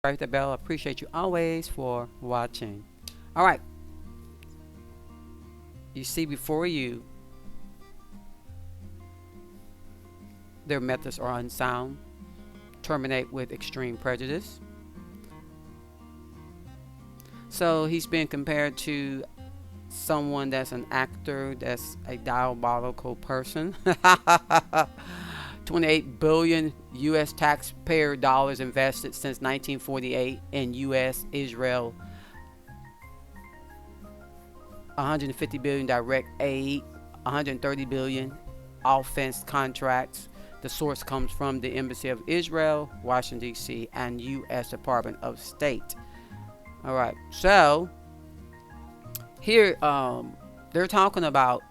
Right the bell. I appreciate you always for watching. All right. You see before you, their methods are unsound. Terminate with extreme prejudice. So he's been compared to someone that's an actor, that's a diabolical person. 28 billion U.S. taxpayer dollars invested since 1948 in U.S. Israel, 150 billion direct aid, 130 billion offense contracts. The source comes from the Embassy of Israel, Washington D.C., and U.S. Department of State. All right, so here they're talking about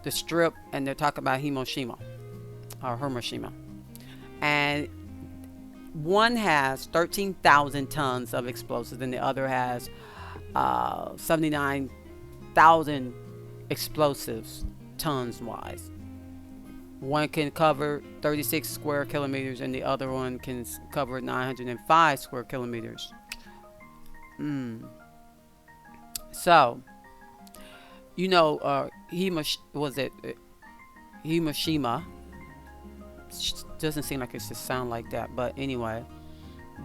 the strip, and they're talking about Hiroshima or Hiroshima, and one has 13,000 tons of explosives, and the other has 79,000 explosives tons wise. One can cover 36 square kilometers, and the other one can cover 905 square kilometers. So, was it Hiroshima? Doesn't seem like it should sound like that, but anyway,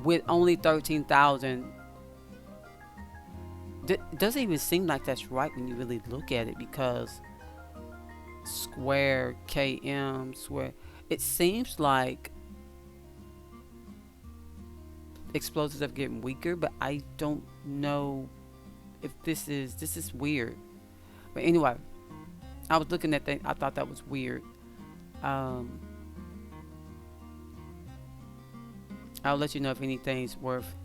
with only 13,000, doesn't even seem like that's right when you really look at it, because square km square, it seems like explosives are getting weaker, but I don't know if this is weird. But anyway, I was looking at that. I thought that was weird. I'll let you know if anything's worth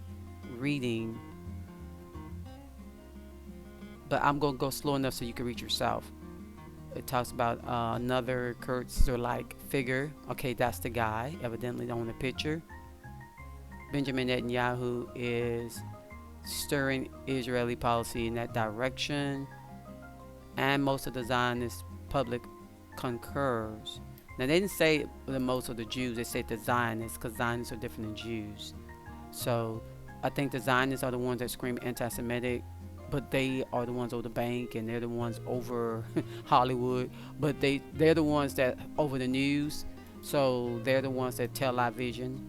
reading, but I'm gonna go slow enough so you can read yourself. It talks about another Kurtz-like figure. Okay, that's the guy, evidently on the picture. Benjamin Netanyahu is stirring Israeli policy in that direction, and most of the Zionist public concurs. Now, they didn't say the most of the Jews, they said the Zionists, because Zionists are different than Jews. So I think the Zionists are the ones that scream anti-Semitic, but they are the ones over the bank, and they're the ones over Hollywood, but they're the ones that over the news. So they're the ones that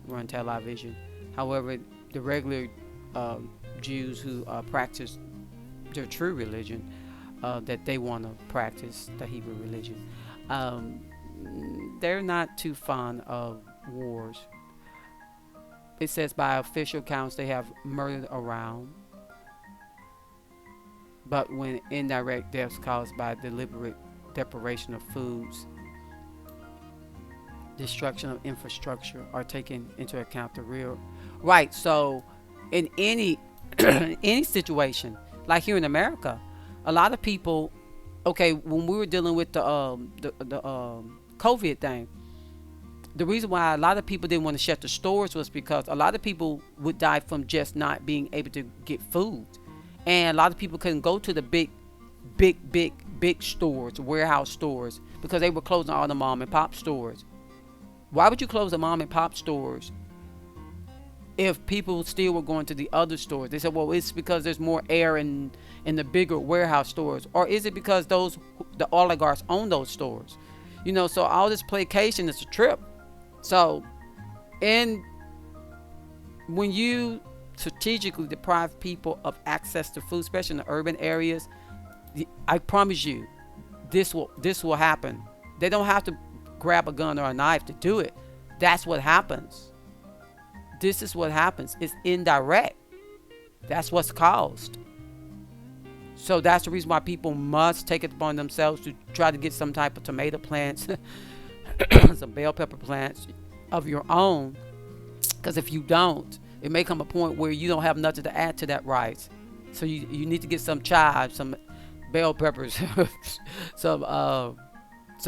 run television. However, the regular Jews who practice their true religion, that they want to practice the Hebrew religion, they're not too fond of wars. It says by official counts they have murdered around, but when indirect deaths caused by deliberate deprivation of foods, destruction of infrastructure are taken into account, the real right. So in any any situation, like here in America, a lot of people, okay, when we were dealing with the COVID thing, the reason why a lot of people didn't want to shut the stores was because a lot of people would die from just not being able to get food, and a lot of people couldn't go to the big stores, warehouse stores, because they were closing all the mom and pop stores. Why would you close the mom and pop stores if people still were going to the other stores? They said, well, it's because there's more air in the bigger warehouse stores. Or is it because the oligarchs own those stores? So all this placation is a trip. So, when you strategically deprive people of access to food, especially in the urban areas, I promise you, this will happen. They don't have to grab a gun or a knife to do it. That's what happens. This is what happens. It's indirect. That's what's caused. So that's the reason why people must take it upon themselves to try to get some type of tomato plants, some bell pepper plants of your own. Because if you don't, it may come a point where you don't have nothing to add to that rice. So you need to get some chives, some bell peppers, some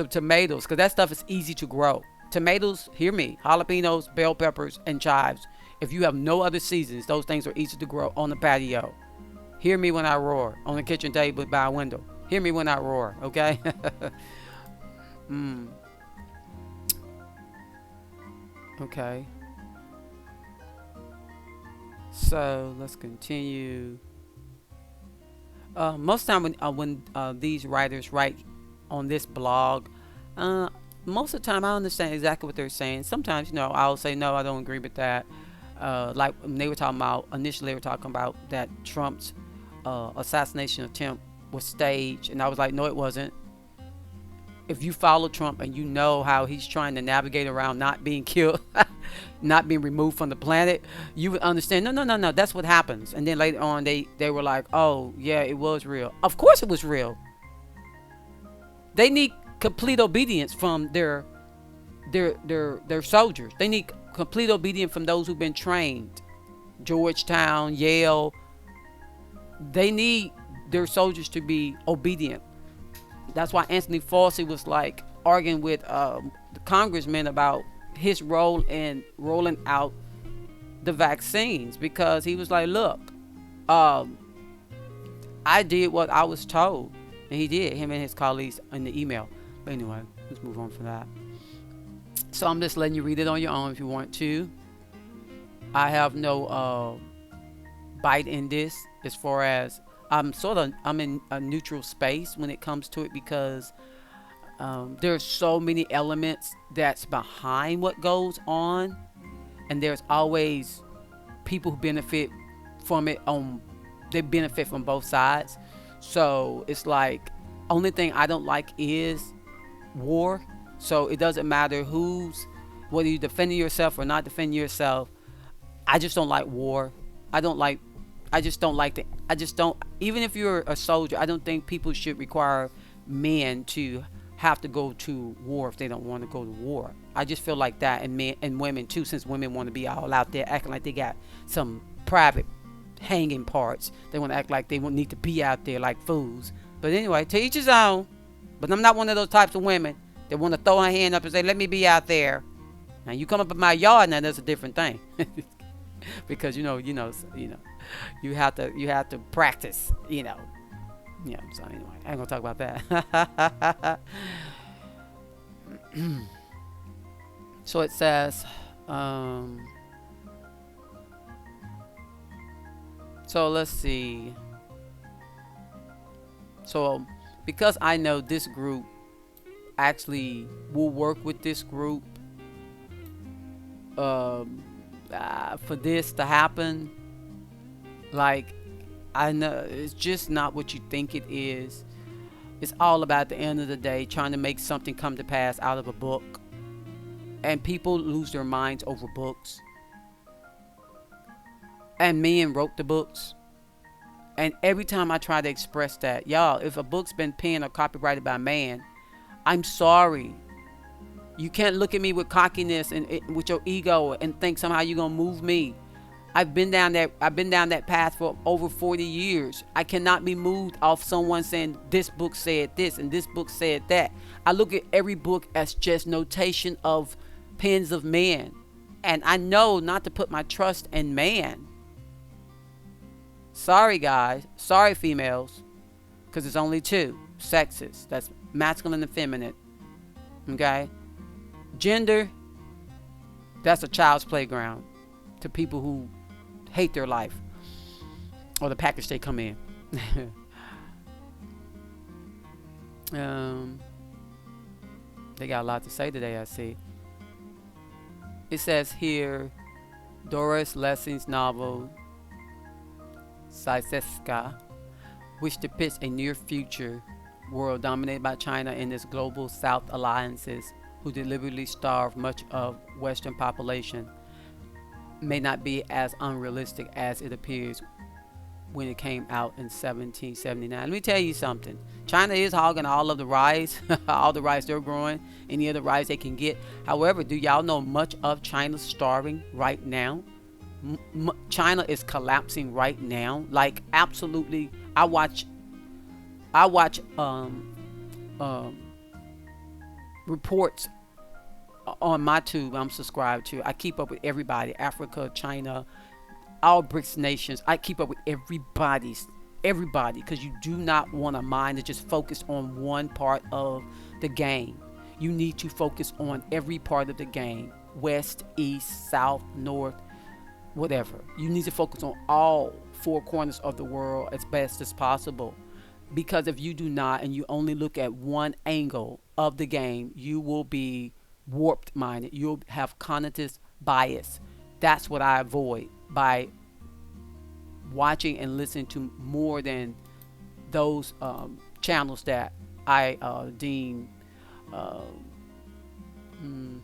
tomatoes, because that stuff is easy to grow. Tomatoes, hear me, jalapenos, bell peppers, and chives. If you have no other seasons, those things are easy to grow on the patio. Hear me when I roar. On the kitchen table by a window. Hear me when I roar, okay? Okay. So let's continue. Most time when these writers write on this blog, uh, most of the time I understand exactly what they're saying. Sometimes, I'll say no, I don't agree with that. Like when they were talking about initially, they were talking about that Trump's assassination attempt was staged, and I was like, no, it wasn't. If you follow Trump and you know how he's trying to navigate around not being killed, not being removed from the planet, you would understand. No, no, no, no. That's what happens. And then later on, they were like, oh yeah, it was real. Of course, it was real. They need complete obedience from their soldiers. They need complete obedience from those who've been trained. Georgetown, Yale. They need their soldiers to be obedient. That's why Anthony Fauci was like arguing with the congressman about his role in rolling out the vaccines, because he was like, look, um, I did what I was told. And he did, him and his colleagues in the email. But anyway, let's move on from that. So I'm just letting you read it on your own if you want to. I have no bite in this, as far as I'm in a neutral space when it comes to it, because there's so many elements that's behind what goes on, and there's always people who benefit from it. They benefit from both sides. So it's like, only thing I don't like is war. So it doesn't matter whether you defending yourself or not defending yourself. I just don't like war. I just don't like the. I just don't. Even if you're a soldier, I don't think people should require men to have to go to war if they don't want to go to war. I just feel like that, and men and women too, since women want to be all out there acting like they got some private hanging parts. They want to act like they won't need to be out there like fools. But anyway, to each his own. But I'm not one of those types of women that want to throw her hand up and say, "Let me be out there." Now you come up in my yard, now that's a different thing. Because you have to practice, Yeah. So anyway, I ain't gonna talk about that. So it says, so let's see. So because I know this group actually will work with this group, for this to happen, like, I know it's just not what you think it is. It's all about, at the end of the day, trying to make something come to pass out of a book. And people lose their minds over books. And men wrote the books. And every time I try to express that, y'all, if a book's been penned or copyrighted by a man, I'm sorry. You can't look at me with cockiness and with your ego and think somehow you're gonna move me. I've been down that path for over 40 years. I cannot be moved off someone saying this book said this and this book said that. I look at every book as just notation of pens of men. And I know not to put my trust in man. Sorry guys, sorry females, because it's only two sexes. That's masculine and feminine. Okay? Gender, that's a child's playground to people who hate their life or the package they come in. They got a lot to say today, I see. It says here, Doris Lessing's novel Ziopocalypse, which depicts a near future world dominated by China and its global South alliances, who deliberately starve much of Western population, may not be as unrealistic as it appears when it came out in 1779. Let me tell you something. China is hogging all of the rice, all the rice they're growing, any of the rice they can get. However, do y'all know much of China's starving right now? China is collapsing right now. Like, absolutely. I watch reports on my tube I'm subscribed to. I keep up with everybody. Africa, China, all BRICS nations. I keep up with everybody, because you do not want a mind to just focus on one part of the game. You need to focus on every part of the game. West, east, south, north, whatever. You need to focus on all four corners of the world as best as possible. Because if you do not, and you only look at one angle of the game, you will be warped minded. You'll have cognitive bias. That's what I avoid by watching and listening to more than those channels that I deem uh, mm,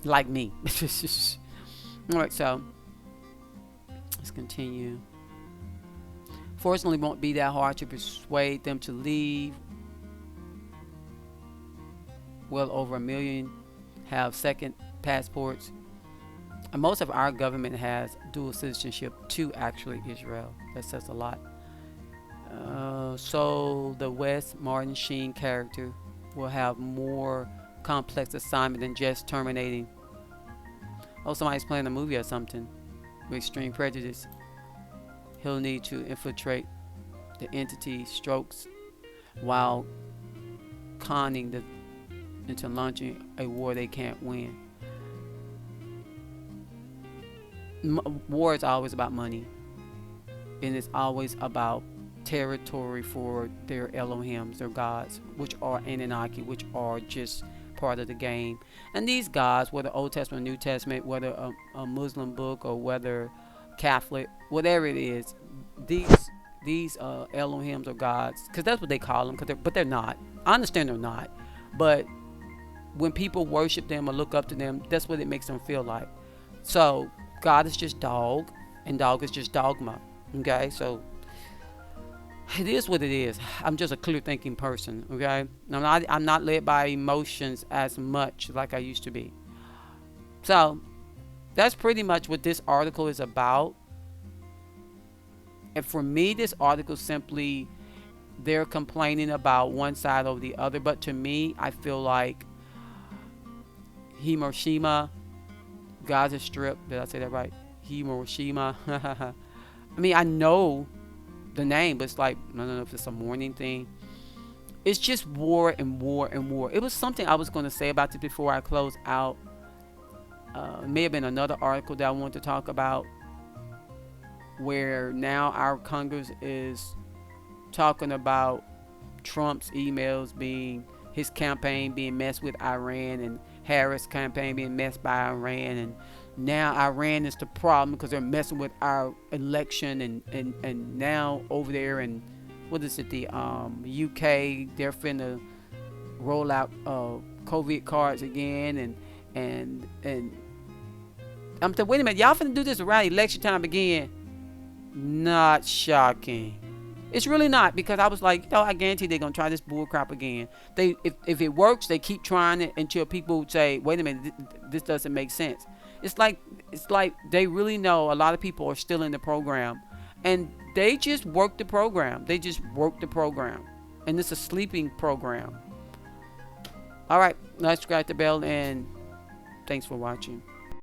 like me. All right, so let's continue. Fortunately, it won't be that hard to persuade them to leave. Well over 1 million have second passports. And most of our government has dual citizenship to actually Israel. That says a lot. So the West Martin Sheen character will have more complex assignment than just terminating. Oh, somebody's playing a movie or something with extreme prejudice. He'll need to infiltrate the entity strokes while conning into launching a war they can't win. War is always about money, and it's always about territory for their Elohims, their gods, which are Anunnaki, which are just part of the game. And these gods, whether Old Testament, New Testament, whether a Muslim book or whether Catholic, whatever it is, these Elohims or gods, because that's what they call them, but they're not. I understand they're not, but when people worship them or look up to them, that's what it makes them feel like. So God is just dog, and dog is just dogma. Okay, so it is what it is. I'm just a clear thinking person. Okay, I'm not led by emotions as much like I used to be. So that's pretty much what this article is about. And for me, this article simply, they're complaining about one side over the other. But to me, I feel like Hiroshima, Gaza Strip. Did I say that right? Hiroshima. I mean, I know the name, but it's like, I don't know if it's a morning thing. It's just war and war and war. It was something I was going to say about it before I close out. It may have been another article that I want to talk about, where now our Congress is talking about Trump's emails being, his campaign being messed with Iran, and Harris' campaign being messed by Iran, and now Iran is the problem because they're messing with our election, and now over there in, what is it, the UK, they're finna roll out COVID cards again, and I'm thinking, wait a minute, y'all finna do this around election time again? Not shocking. It's really not, because I was like, I guarantee they're gonna try this bull crap again. If it works, they keep trying it until people say, wait a minute, this doesn't make sense. It's like they really know a lot of people are still in the program, and they just work the program. They just work the program, and it's a sleeping program. All right, let's subscribe the bell, and thanks for watching.